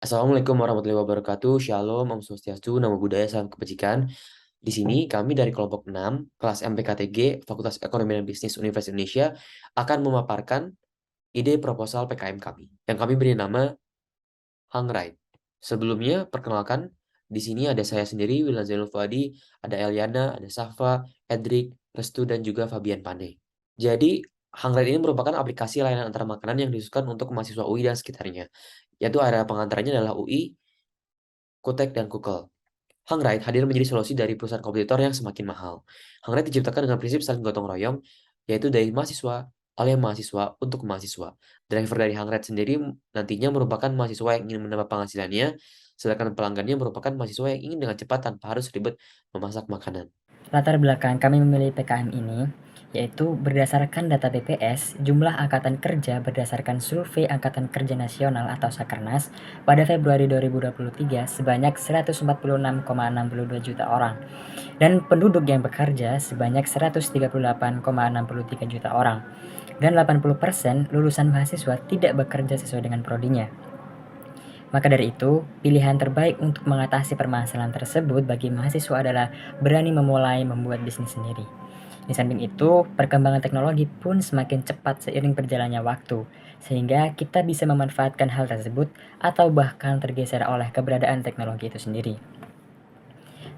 Assalamualaikum warahmatullahi wabarakatuh. Shalom, Om Swastiastu, Namo Buddhaya, Salam Kebajikan. Di sini kami dari kelompok 6, kelas MPKTG, Fakultas Ekonomi dan Bisnis Universitas Indonesia akan memaparkan ide proposal PKM kami yang kami beri nama Hangride. Sebelumnya, perkenalkan, di sini ada saya sendiri, Wilan Zainul Fuadi, ada Eliana, ada Safa, Edric, Restu, dan juga Fabian Pane. Jadi, Hangride ini merupakan aplikasi layanan antar makanan yang disusun untuk mahasiswa UI dan sekitarnya, yaitu area pengantarnya adalah UI, Kutek, dan Kukel. Hangride hadir menjadi solusi dari perusahaan kompetitor yang semakin mahal. Hangride diciptakan dengan prinsip saling gotong royong, yaitu dari mahasiswa, oleh mahasiswa, untuk mahasiswa. Driver dari Hangride sendiri nantinya merupakan mahasiswa yang ingin menambah penghasilannya, sedangkan pelanggannya merupakan mahasiswa yang ingin dengan cepat tanpa harus ribet memasak makanan. Latar belakang kami memilih PKM ini yaitu berdasarkan data BPS, jumlah angkatan kerja berdasarkan Survei Angkatan Kerja Nasional atau Sakernas pada Februari 2023 sebanyak 146,62 juta orang dan penduduk yang bekerja sebanyak 138,63 juta orang dan 80% lulusan mahasiswa tidak bekerja sesuai dengan prodinya. Maka dari itu, pilihan terbaik untuk mengatasi permasalahan tersebut bagi mahasiswa adalah berani memulai membuat bisnis sendiri. Di samping itu, perkembangan teknologi pun semakin cepat seiring berjalannya waktu, sehingga kita bisa memanfaatkan hal tersebut atau bahkan tergeser oleh keberadaan teknologi itu sendiri.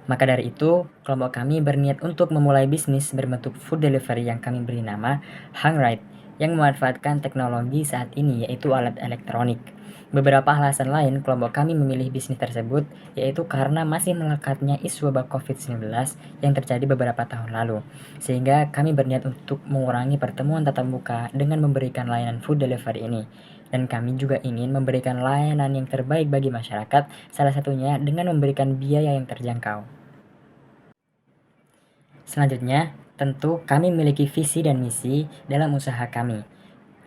Maka dari itu, kelompok kami berniat untuk memulai bisnis berbentuk food delivery yang kami beri nama Hangride, yang memanfaatkan teknologi saat ini yaitu alat elektronik. Beberapa alasan lain kelompok kami memilih bisnis tersebut yaitu karena masih melekatnya isu wabah COVID-19 yang terjadi beberapa tahun lalu, sehingga kami berniat untuk mengurangi pertemuan tatap muka dengan memberikan layanan food delivery ini. Dan kami juga ingin memberikan layanan yang terbaik bagi masyarakat, salah satunya dengan memberikan biaya yang terjangkau. Selanjutnya, tentu kami memiliki visi dan misi dalam usaha kami.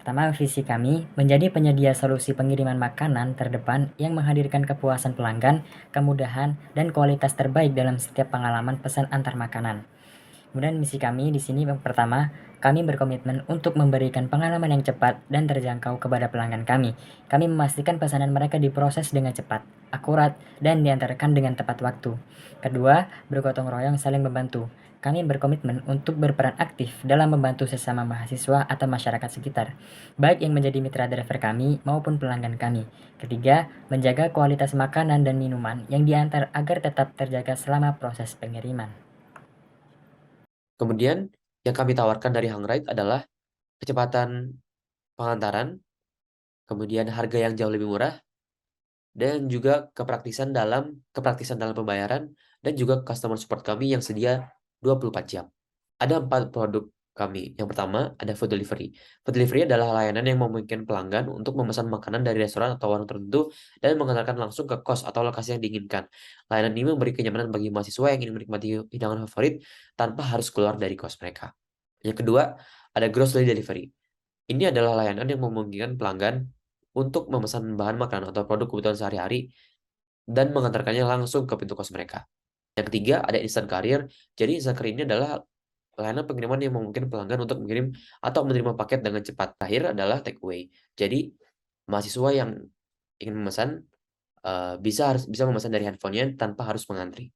Pertama, visi kami menjadi penyedia solusi pengiriman makanan terdepan yang menghadirkan kepuasan pelanggan, kemudahan, dan kualitas terbaik dalam setiap pengalaman pesan antar makanan. Kemudian misi kami di sini yang pertama, kami berkomitmen untuk memberikan pengalaman yang cepat dan terjangkau kepada pelanggan kami. Kami memastikan pesanan mereka diproses dengan cepat, akurat, dan diantarkan dengan tepat waktu. Kedua, bergotong royong saling membantu. Kami berkomitmen untuk berperan aktif dalam membantu sesama mahasiswa atau masyarakat sekitar, baik yang menjadi mitra driver kami maupun pelanggan kami. Ketiga, menjaga kualitas makanan dan minuman yang diantar agar tetap terjaga selama proses pengiriman. Kemudian, yang kami tawarkan dari Hangride adalah kecepatan pengantaran, kemudian harga yang jauh lebih murah, dan juga kepraktisan dalam pembayaran, dan juga customer support kami yang sedia 24 jam. Ada 4 produk kami. Yang pertama, ada food delivery. Food delivery adalah layanan yang memungkinkan pelanggan untuk memesan makanan dari restoran atau warung tertentu dan mengantarkan langsung ke kos atau lokasi yang diinginkan. Layanan ini memberi kenyamanan bagi mahasiswa yang ingin menikmati hidangan favorit tanpa harus keluar dari kos mereka. Yang kedua, ada grocery delivery. Ini adalah layanan yang memungkinkan pelanggan untuk memesan bahan makanan atau produk kebutuhan sehari-hari dan mengantarkannya langsung ke pintu kos mereka. Yang ketiga, ada instant courier. Jadi, instant courier ini adalah layanan pengiriman yang memungkinkan pelanggan untuk mengirim atau menerima paket dengan cepat. Terakhir adalah take away. Jadi, mahasiswa yang ingin memesan bisa memesan dari handphonenya tanpa harus mengantri.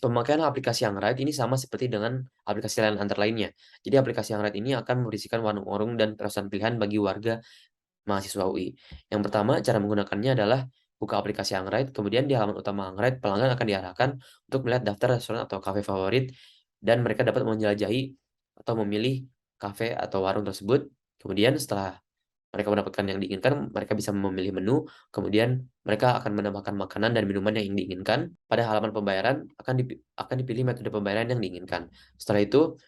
Pemakaian aplikasi Hangride ini sama seperti dengan aplikasi lain antar lainnya. Jadi aplikasi Hangride ini akan berisikan warung-warung dan restoran pilihan bagi warga mahasiswa UI. Yang pertama, cara menggunakannya adalah buka aplikasi Hangride, kemudian di halaman utama Hangride, pelanggan akan diarahkan untuk melihat daftar restoran atau kafe favorit, dan mereka dapat menjelajahi atau memilih kafe atau warung tersebut. Kemudian setelah mereka mendapatkan yang diinginkan, mereka bisa memilih menu, kemudian mereka akan menambahkan makanan dan minuman yang diinginkan. Pada halaman pembayaran akan dipilih metode pembayaran yang diinginkan. Setelah itu,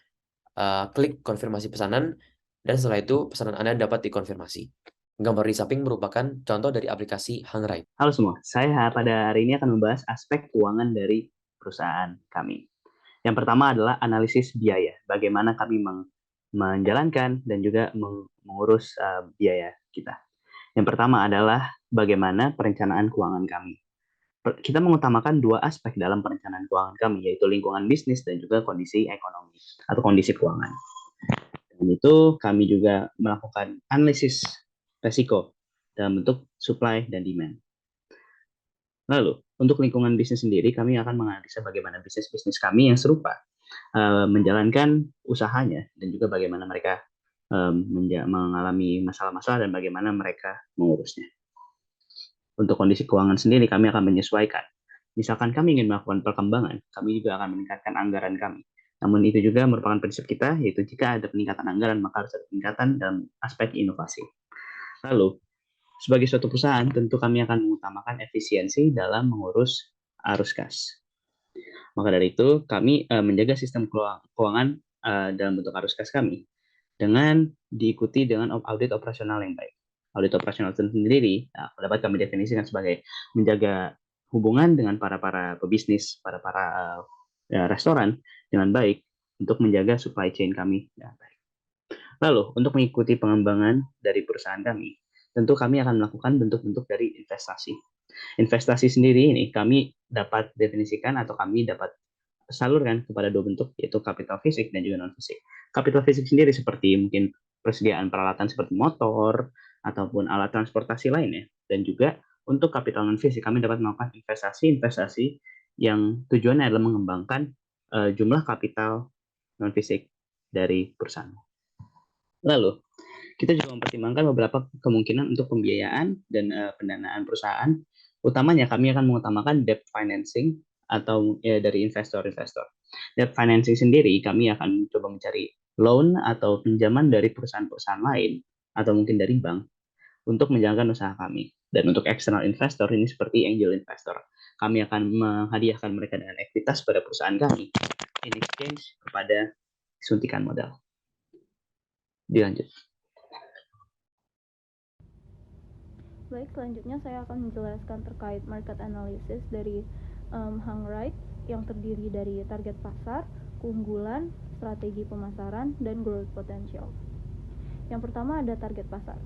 klik konfirmasi pesanan, dan setelah itu pesanan Anda dapat dikonfirmasi. Gambar di samping merupakan contoh dari aplikasi Hangride. Halo semua, saya pada hari ini akan membahas aspek keuangan dari perusahaan kami. Yang pertama adalah analisis biaya, bagaimana kami menjalankan dan juga mengurus biaya kita. Yang pertama adalah bagaimana perencanaan keuangan kami. Kita mengutamakan dua aspek dalam perencanaan keuangan kami, yaitu lingkungan bisnis dan juga kondisi ekonomi atau kondisi keuangan. Dan itu kami juga melakukan analisis resiko dalam bentuk supply dan demand. Lalu, untuk lingkungan bisnis sendiri, kami akan menganalisa bagaimana bisnis-bisnis kami yang serupa menjalankan usahanya dan juga bagaimana mereka mengalami masalah-masalah dan bagaimana mereka mengurusnya. Untuk kondisi keuangan sendiri, kami akan menyesuaikan. Misalkan kami ingin melakukan perkembangan, kami juga akan meningkatkan anggaran kami. Namun itu juga merupakan prinsip kita, yaitu jika ada peningkatan anggaran, maka harus ada peningkatan dalam aspek inovasi. Lalu, sebagai suatu perusahaan, tentu kami akan mengutamakan efisiensi dalam mengurus arus kas. Maka dari itu, kami menjaga sistem keuangan dalam bentuk arus kas kami dengan diikuti dengan audit operasional yang baik. Audit operasional itu sendiri dapat kami definisikan sebagai menjaga hubungan dengan para pebisnis, para restoran dengan baik untuk menjaga supply chain kami dengan baik. Lalu, untuk mengikuti pengembangan dari perusahaan kami, tentu kami akan melakukan bentuk-bentuk dari investasi. Investasi sendiri ini kami dapat definisikan atau kami dapat salurkan kepada dua bentuk, yaitu kapital fisik dan juga non fisik. Kapital fisik sendiri seperti mungkin persediaan peralatan seperti motor ataupun alat transportasi lainnya, dan juga untuk kapital non fisik kami dapat melakukan investasi yang tujuannya adalah mengembangkan jumlah kapital non fisik dari perusahaan. Lalu, kita juga mempertimbangkan beberapa kemungkinan untuk pembiayaan dan pendanaan perusahaan. Utamanya kami akan mengutamakan debt financing atau dari investor-investor. Debt financing sendiri kami akan coba mencari loan atau pinjaman dari perusahaan-perusahaan lain atau mungkin dari bank untuk menjalankan usaha kami. Dan untuk external investor ini seperti angel investor. Kami akan menghadiahkan mereka dengan ekuitas pada perusahaan kami in exchange kepada suntikan modal. Dilanjut. Baik, selanjutnya saya akan menjelaskan terkait market analysis dari Hungright yang terdiri dari target pasar, keunggulan, strategi pemasaran, dan growth potential. Yang pertama ada target pasar.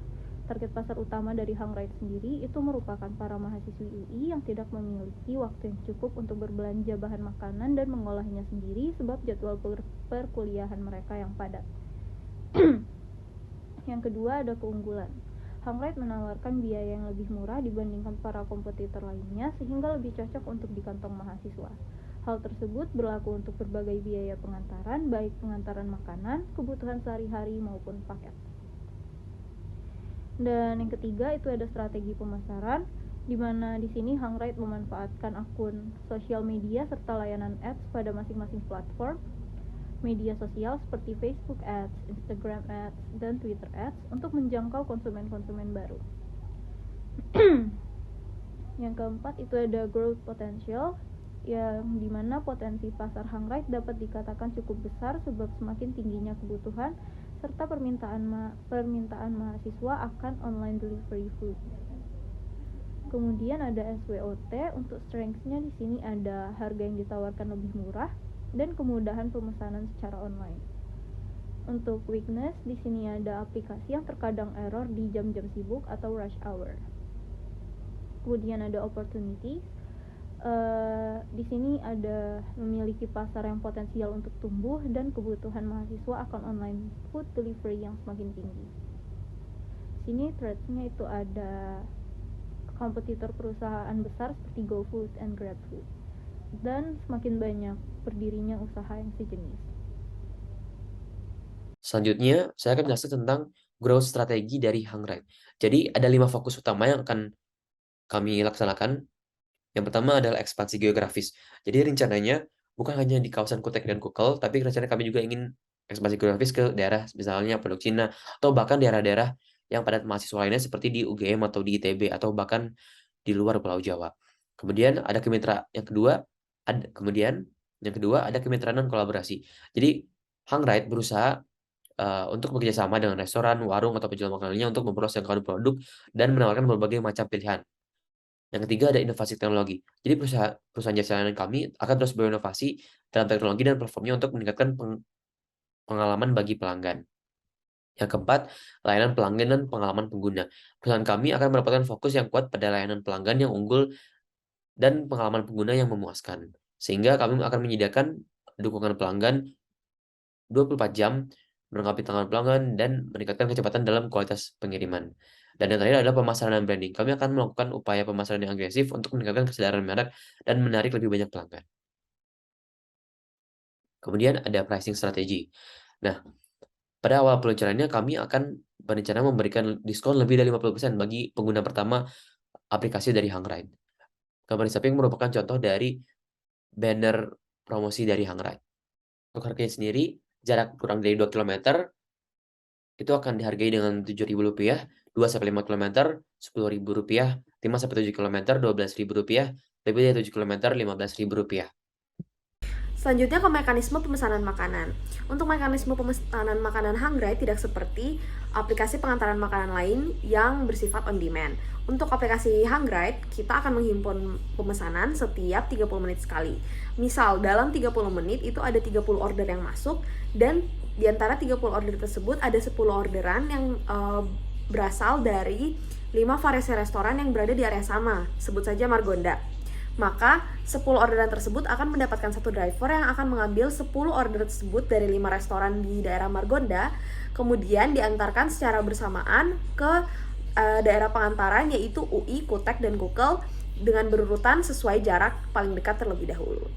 Target pasar utama dari Hungright sendiri itu merupakan para mahasiswi UI yang tidak memiliki waktu yang cukup untuk berbelanja bahan makanan dan mengolahnya sendiri sebab jadwal perkuliahan mereka yang padat. Yang kedua ada keunggulan. Hungright menawarkan biaya yang lebih murah dibandingkan para kompetitor lainnya sehingga lebih cocok untuk di kantong mahasiswa. Hal tersebut berlaku untuk berbagai biaya pengantaran, baik pengantaran makanan, kebutuhan sehari-hari maupun paket. Dan yang ketiga itu ada strategi pemasaran, di mana di sini Hungright memanfaatkan akun sosial media serta layanan ads pada masing-masing platform media sosial seperti Facebook Ads, Instagram Ads, dan Twitter Ads untuk menjangkau konsumen-konsumen baru. Yang keempat itu ada growth potential, yang dimana potensi pasar Hungright dapat dikatakan cukup besar sebab semakin tingginya kebutuhan serta permintaan mahasiswa akan online delivery food. Kemudian ada SWOT, untuk strengths-nya di sini ada harga yang ditawarkan lebih murah dan kemudahan pemesanan secara online. Untuk weakness, di sini ada aplikasi yang terkadang error di jam-jam sibuk atau rush hour. Kemudian ada opportunity. Di sini ada memiliki pasar yang potensial untuk tumbuh dan kebutuhan mahasiswa akan online food delivery yang semakin tinggi. Sini threats-nya itu ada kompetitor perusahaan besar seperti GoFood and GrabFood, dan semakin banyak berdirinya usaha yang sejenis. Selanjutnya, saya akan menjelaskan tentang growth strategi dari Hungright. Jadi, ada 5 fokus utama yang akan kami laksanakan. Yang pertama adalah ekspansi geografis. Jadi, rencananya bukan hanya di kawasan Kutek dan Kukel, tapi rencananya kami juga ingin ekspansi geografis ke daerah misalnya Pondok Cina, atau bahkan daerah-daerah yang padat mahasiswa lainnya seperti di UGM atau di ITB, atau bahkan di luar Pulau Jawa. Kemudian ada ada kemitraan dan kolaborasi. Jadi Hungright berusaha untuk bekerja sama dengan restoran, warung, atau penjual makanan lainnya untuk memperluas jangkauan produk dan menawarkan berbagai macam pilihan. Yang ketiga ada inovasi teknologi. Jadi perusahaan jasa layanan kami akan terus berinovasi dalam teknologi dan platformnya untuk meningkatkan pengalaman bagi pelanggan. Yang keempat, layanan pelanggan dan pengalaman pengguna. Perusahaan kami akan mendapatkan fokus yang kuat pada layanan pelanggan yang unggul dan pengalaman pengguna yang memuaskan. Sehingga kami akan menyediakan dukungan pelanggan 24 jam, melengkapi tangan pelanggan, dan meningkatkan kecepatan dalam kualitas pengiriman. Dan yang terakhir adalah pemasaran dan branding. Kami akan melakukan upaya pemasaran yang agresif untuk meningkatkan kesadaran merek dan menarik lebih banyak pelanggan. Kemudian ada pricing strategi. Nah, pada awal peluncurannya kami akan berencana memberikan diskon lebih dari 50% bagi pengguna pertama aplikasi dari Hangride. Company Shopping merupakan contoh dari banner promosi dari Hangride. Untuk harganya sendiri, jarak kurang dari 2 km itu akan dihargai dengan Rp7.000, 2-5 km Rp10.000, 5-7 km Rp12.000, lebih dari 7 km Rp15.000. Selanjutnya ke mekanisme pemesanan makanan. Untuk mekanisme pemesanan makanan Hangride tidak seperti aplikasi pengantaran makanan lain yang bersifat on demand. Untuk aplikasi Hangride, kita akan menghimpun pemesanan setiap 30 menit sekali. Misal, dalam 30 menit itu ada 30 order yang masuk, dan di antara 30 order tersebut ada 10 orderan yang berasal dari 5 variasi restoran yang berada di area sama, sebut saja Margonda. Maka 10 orderan tersebut akan mendapatkan satu driver yang akan mengambil 10 order tersebut dari 5 restoran di daerah Margonda, kemudian diantarkan secara bersamaan ke daerah pengantaran yaitu UI, Kutek, dan Kukel dengan berurutan sesuai jarak paling dekat terlebih dahulu.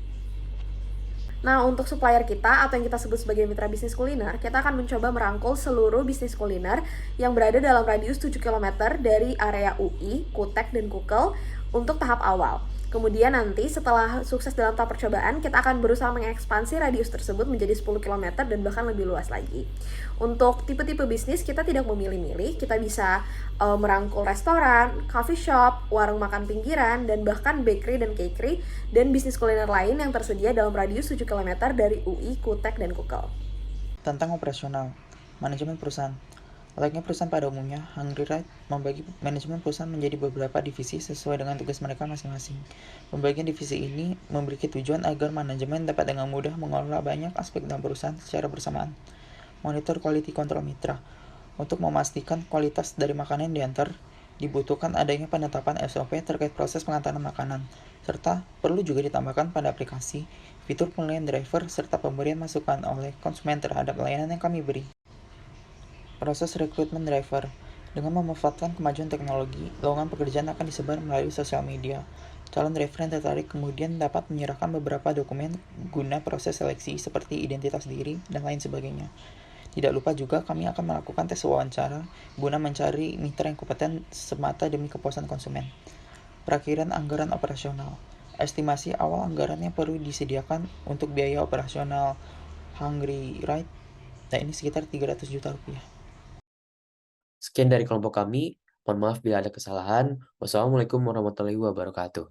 Nah, untuk supplier kita atau yang kita sebut sebagai mitra bisnis kuliner, kita akan mencoba merangkul seluruh bisnis kuliner yang berada dalam radius 7 km dari area UI, Kutek, dan Kukel untuk tahap awal. Kemudian nanti setelah sukses dalam tahap percobaan, kita akan berusaha mengekspansi radius tersebut menjadi 10 km dan bahkan lebih luas lagi. Untuk tipe-tipe bisnis, kita tidak memilih-milih, kita bisa merangkul restoran, coffee shop, warung makan pinggiran, dan bahkan bakery dan cakery, dan bisnis kuliner lain yang tersedia dalam radius 7 km dari UI, Kutek, dan Kukel. Tentang operasional, manajemen perusahaan. Layaknya perusahaan pada umumnya, Hangride membagi manajemen perusahaan menjadi beberapa divisi sesuai dengan tugas mereka masing-masing. Pembagian divisi ini memiliki tujuan agar manajemen dapat dengan mudah mengelola banyak aspek dalam perusahaan secara bersamaan. Monitor quality control mitra. Untuk memastikan kualitas dari makanan yang diantar, dibutuhkan adanya penetapan SOP terkait proses pengantaran makanan, serta perlu juga ditambahkan pada aplikasi fitur penilaian driver serta pemberian masukan oleh konsumen terhadap layanan yang kami beri. Proses rekrutmen driver. Dengan memanfaatkan kemajuan teknologi, lowongan pekerjaan akan disebar melalui sosial media. Calon driver yang tertarik kemudian dapat menyerahkan beberapa dokumen guna proses seleksi seperti identitas diri dan lain sebagainya. Tidak lupa juga kami akan melakukan tes wawancara guna mencari mitra yang kompeten semata demi kepuasan konsumen. Perakhiran anggaran operasional. Estimasi awal anggaran yang perlu disediakan untuk biaya operasional Hangride, nah ini sekitar Rp300 juta. Sekian dari kelompok kami. Mohon maaf bila ada kesalahan. Wassalamualaikum warahmatullahi wabarakatuh.